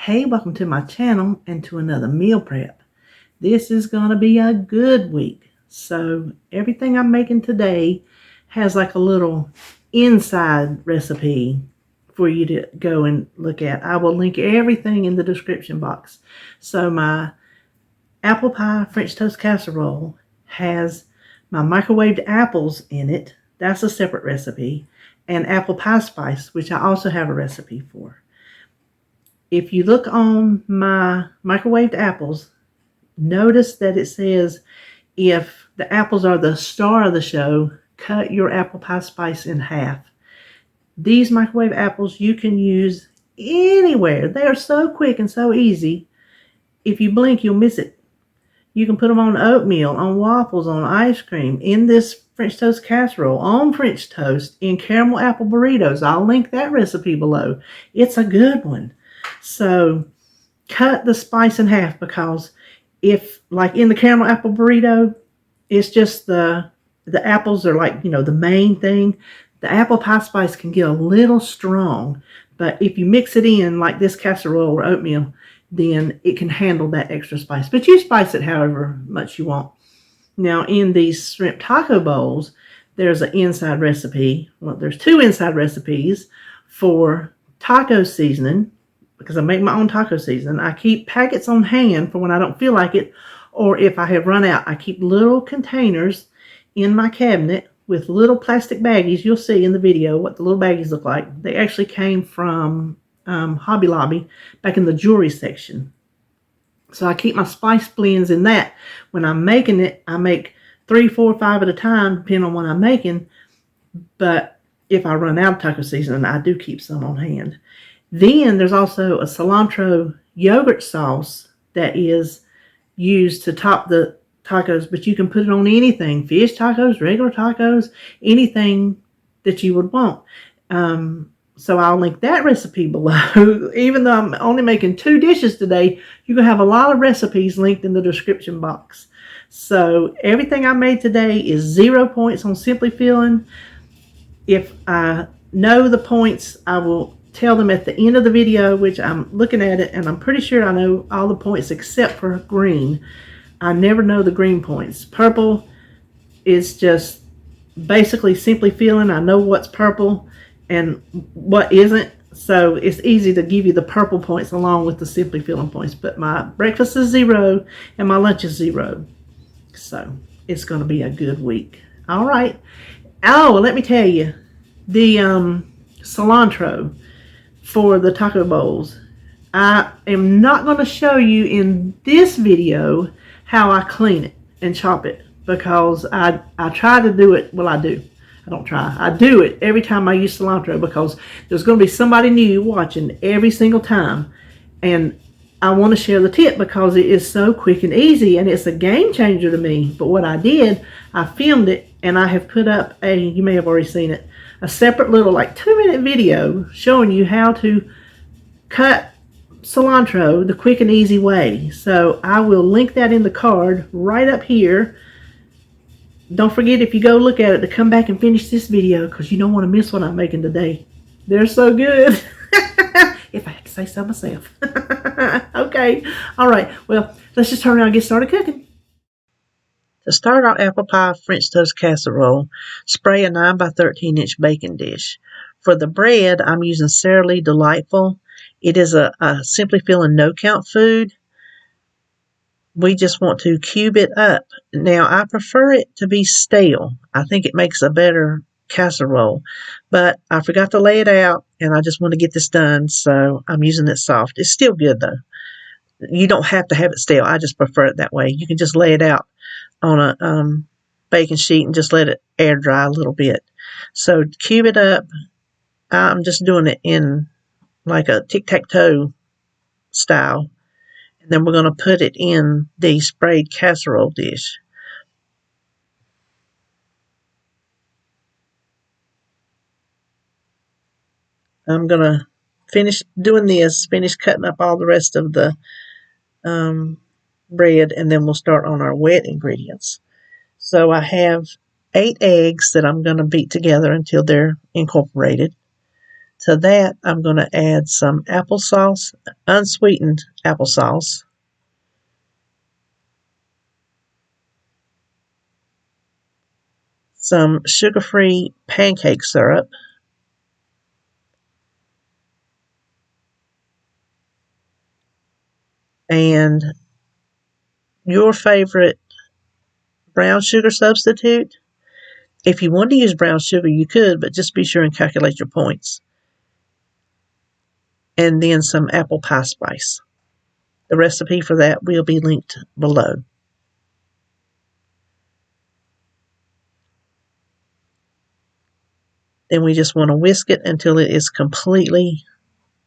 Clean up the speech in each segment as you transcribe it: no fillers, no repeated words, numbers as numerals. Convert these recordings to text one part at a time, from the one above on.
Hey, welcome to my channel and to another meal prep. This is going to be a good week. So everything I'm making today has like a little inside recipe for you to go and look at. I will link everything in the description box. So my apple pie French toast casserole has my microwaved apples in it. That's a separate recipe. And apple pie spice, which I also have a recipe for. If you look on my microwaved apples, notice that it says if the apples are the star of the show, cut your apple pie spice in half. These microwave apples you can use anywhere. They are so quick and so easy. If you blink, you'll miss it. You can put them on oatmeal, on waffles, on ice cream, in this French toast casserole, on French toast, in caramel apple burritos. I'll link that recipe below. It's a good one. So cut the spice in half, because if, like in the caramel apple burrito, it's just the apples are like, the main thing. The apple pie spice can get a little strong, but if you mix it in like this casserole or oatmeal, then it can handle that extra spice. But you spice it however much you want. Now in these shrimp taco bowls, there's an inside recipe. Well, there's two inside recipes for taco seasoning, because I make my own taco seasoning. I keep packets on hand for when I don't feel like it, or if I have run out. I keep little containers in my cabinet with little plastic baggies. You'll see in the video what the little baggies look like. They actually came from Hobby Lobby back in the jewelry section. So I keep my spice blends in that. When I'm making it, I make 3, 4, 5 at a time, depending on what I'm making. But if I run out of taco seasoning, I do keep some on hand. Then there's also a cilantro yogurt sauce that is used to top the tacos, but you can put it on anything: fish tacos, regular tacos, anything that you would want. So I'll link that recipe below. Even though I'm only making 2 dishes today, you're going to have a lot of recipes linked in the description box. So everything I made today is 0 points on Simply Feeling. If I know the points, I will tell them at the end of the video, which I'm looking at it, and I'm pretty sure I know all the points except for green. I never know the green points. Purple is just basically Simply Feeling. I know what's purple and what isn't, so it's easy to give you the purple points along with the Simply Feeling points. But my breakfast is 0 and my lunch is 0, so it's going to be a good week. All right. Oh, well, let me tell you, the cilantro for the taco bowls, I am not going to show you in this video how I clean it and chop it, because I try to do it. Well, I do. I don't try. I do it every time I use cilantro, because there's going to be somebody new watching every single time, and I want to share the tip because it is so quick and easy, and it's a game changer to me. But what I did, I filmed it, and I have put up you may have already seen it, a separate little like 2-minute video showing you how to cut cilantro the quick and easy way. So I will link that in the card right up here. Don't forget, if you go look at it, to come back and finish this video, because you don't want to miss what I'm making today. They're so good. If I have to say so myself. Okay. All right. Well, let's just turn around and get started cooking. To start our apple pie French toast casserole, spray a 9 by 13 inch baking dish. For the bread, I'm using Sara Lee Delightful. It is a Simply Feeling no-count food. We just want to cube it up. Now, I prefer it to be stale. I think it makes a better casserole, but I forgot to lay it out, and I just want to get this done, so I'm using it soft. It's still good, though. You don't have to have it stale. I just prefer it that way. You can just lay it out on a baking sheet and just let it air dry a little bit. So cube it up. I'm just doing it in like a tic-tac-toe style. And then we're going to put it in the sprayed casserole dish. I'm going to finish doing this, finish cutting up all the rest of the bread, and then we'll start on our wet ingredients. So I have 8 eggs that I'm going to beat together until they're incorporated. To that, I'm going to add some applesauce, unsweetened applesauce. Some sugar-free pancake syrup. And your favorite brown sugar substitute. If you want to use brown sugar, you could, but just be sure and calculate your points. And then some apple pie spice. The recipe for that will be linked below. Then we just want to whisk it until it is completely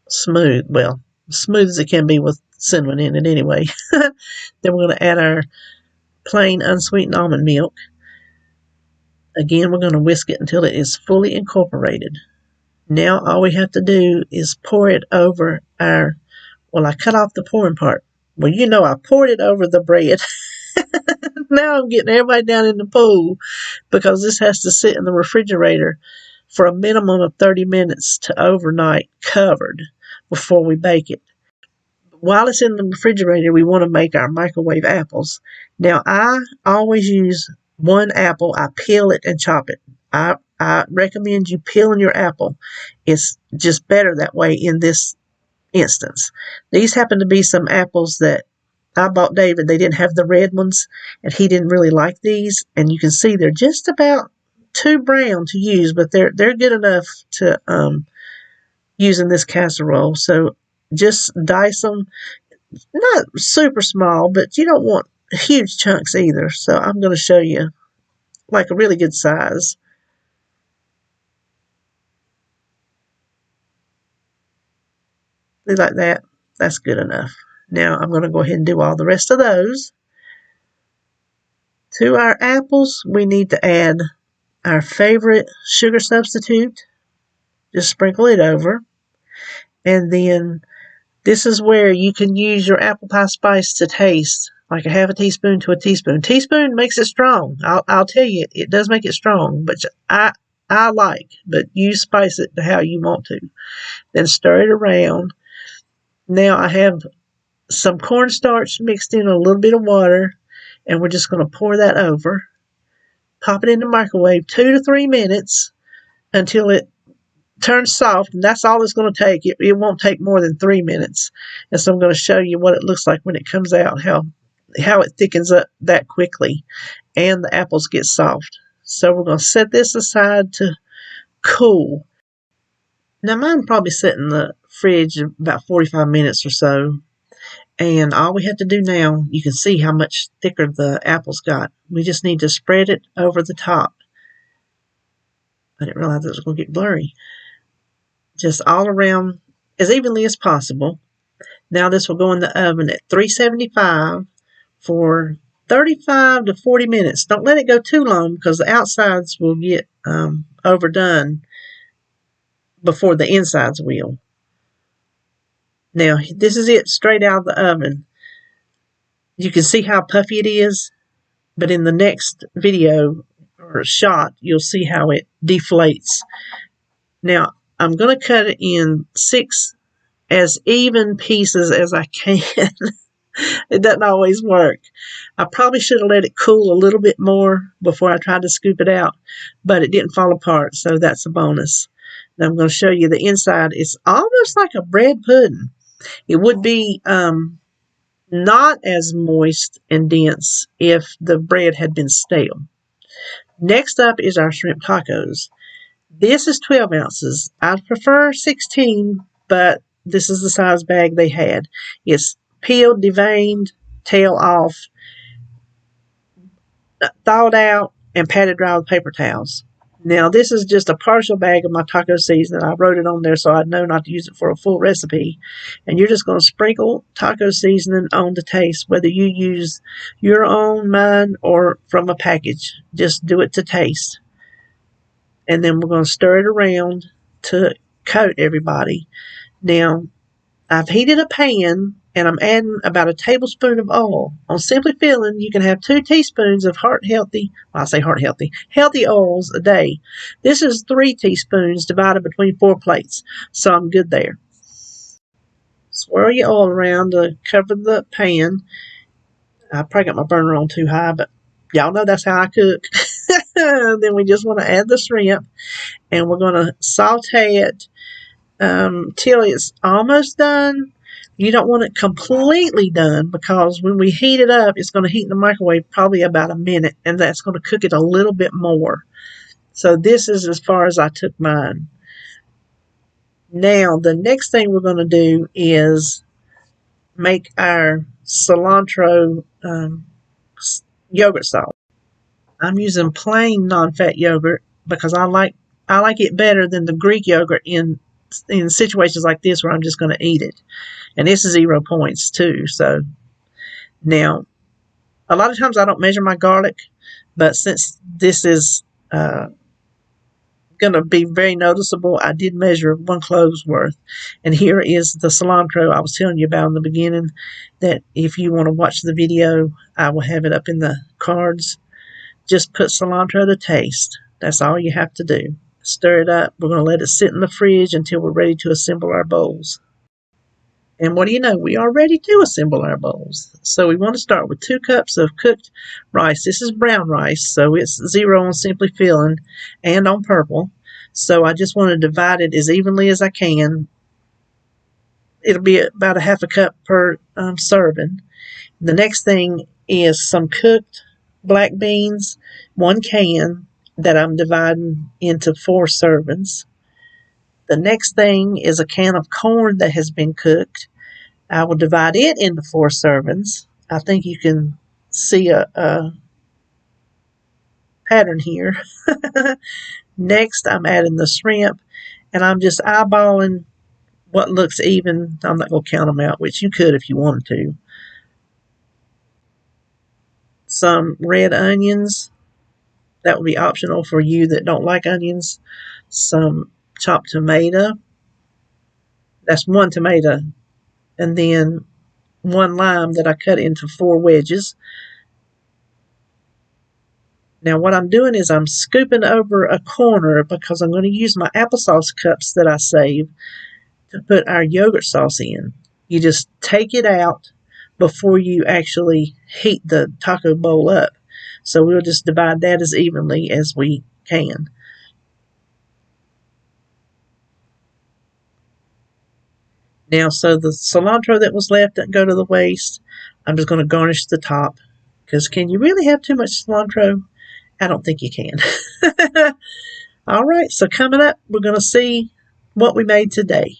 smooth. Well, smooth as it can be with cinnamon in it anyway. Then we're going to add our plain unsweetened almond milk. Again, we're going to whisk it until it is fully incorporated. Now all we have to do is pour it over I cut off the pouring part. Well, I poured it over the bread. Now I'm getting everybody down in the pool because this has to sit in the refrigerator for a minimum of 30 minutes to overnight covered before we bake it. While it's in the refrigerator, we want to make our microwave apples. Now, I always use one apple. I peel it and chop it. I recommend you peeling your apple. It's just better that way in this instance. These happen to be some apples that I bought David. They didn't have the red ones, and he didn't really like these. And you can see they're just about too brown to use, but they're good enough to use in this casserole. So just dice them, not super small, but you don't want huge chunks either. So I'm going to show you like a really good size. Like that. That's good enough. Now I'm going to go ahead and do all the rest of those. To our apples, we need to add our favorite sugar substitute. Just sprinkle it over. And then this is where you can use your apple pie spice to taste, like a half a teaspoon to a teaspoon. Teaspoon makes it strong. I'll tell you, it does make it strong, but I like, but you spice it to how you want to. Then stir it around. Now I have some cornstarch mixed in a little bit of water, and we're just going to pour that over. Pop it in the microwave 2 to 3 minutes until it turns soft, and that's all it's going to take. It won't take more than 3 minutes. And so I'm going to show you what it looks like when it comes out, how it thickens up that quickly, and the apples get soft. So we're going to set this aside to cool. Now mine probably sit in the fridge about 45 minutes or so. And all we have to do now, you can see how much thicker the apples got. We just need to spread it over the top. I didn't realize it was going to get blurry. Just all around as evenly as possible. Now this will go in the oven at 375 for 35 to 40 minutes. Don't let it go too long because the outsides will get overdone before the insides will. Now, this is it straight out of the oven. You can see how puffy it is, but in the next video or shot, you'll see how it deflates. Now, I'm going to cut it in 6 as even pieces as I can. It doesn't always work. I probably should have let it cool a little bit more before I tried to scoop it out, but it didn't fall apart, so that's a bonus. Now I'm going to show you the inside. It's almost like a bread pudding. It would be not as moist and dense if the bread had been stale. Next up is our shrimp tacos. This is 12 ounces. I'd prefer 16, but this is the size bag they had. It's peeled, deveined, tail off, thawed out, and patted dry with paper towels. Now, this is just a partial bag of my taco seasoning. I wrote it on there so I'd know not to use it for a full recipe. And you're just going to sprinkle taco seasoning on the taste, whether you use your own, mine, or from a package. Just do it to taste. And then we're going to stir it around to coat everybody. Now, I've heated a pan and I'm adding about a tablespoon of oil. On Simply Feeling, you can have 2 teaspoons of healthy oils a day. This is 3 teaspoons divided between 4 plates, so I'm good there. Swirl your oil around to cover the pan. I probably got my burner on too high, but y'all know that's how I cook. Then we just want to add the shrimp, and we're going to saute it till it's almost done. You don't want it completely done, because when we heat it up, it's going to heat in the microwave probably about a minute, and that's going to cook it a little bit more. So this is as far as I took mine. Now, the next thing we're going to do is make our cilantro yogurt sauce. I'm using plain non-fat yogurt because I like it better than the Greek yogurt in situations like this where I'm just going to eat it. And this is 0 points too. So now, a lot of times I don't measure my garlic, but since this is going to be very noticeable, I did measure 1 clove's worth. And here is the cilantro I was telling you about in the beginning, that if you want to watch the video, I will have it up in the cards. Just put cilantro to taste. That's all you have to do. Stir it up. We're going to let it sit in the fridge until we're ready to assemble our bowls. And what do you know? We are ready to assemble our bowls. So we want to start with 2 cups of cooked rice. This is brown rice, so it's 0 on Simply Feeling and on purple. So I just want to divide it as evenly as I can. It'll be about a half a cup per serving. The next thing is some cooked black beans, 1 can that I'm dividing into 4 servings. The next thing is a can of corn that has been cooked. I will divide it into 4 servings. I think you can see a pattern here. Next, I'm adding the shrimp, and I'm just eyeballing what looks even. I'm not going to count them out, which you could if you wanted to. Some red onions. That would be optional for you that don't like onions. Some chopped tomato. That's 1 tomato. And then 1 lime that I cut into 4 wedges. Now what I'm doing is I'm scooping over a corner because I'm going to use my applesauce cups that I saved to put our yogurt sauce in. You just take it out before you actually heat the taco bowl up. So we'll just divide that as evenly as we can. Now, so the cilantro that was left doesn't go to the waste. I'm just going to garnish the top. Because can you really have too much cilantro? I don't think you can. All right, so coming up, we're going to see what we made today.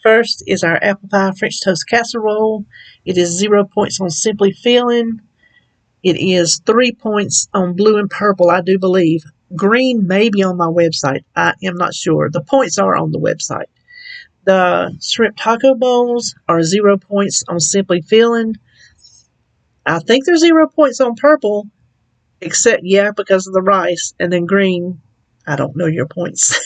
First is our apple pie French toast casserole. It is 0 points on Simply Feeling. It is 3 points on blue and purple, I do believe. Green may be on my website. I am not sure. The points are on the website. The shrimp taco bowls are 0 points on Simply Feeling. I think they're 0 points on purple, except, because of the rice. And then green, I don't know your points.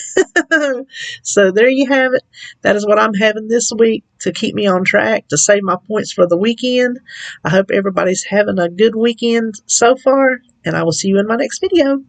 So there you have it. That is what I'm having this week to keep me on track, to save my points for the weekend. I hope everybody's having a good weekend so far, and I will see you in my next video.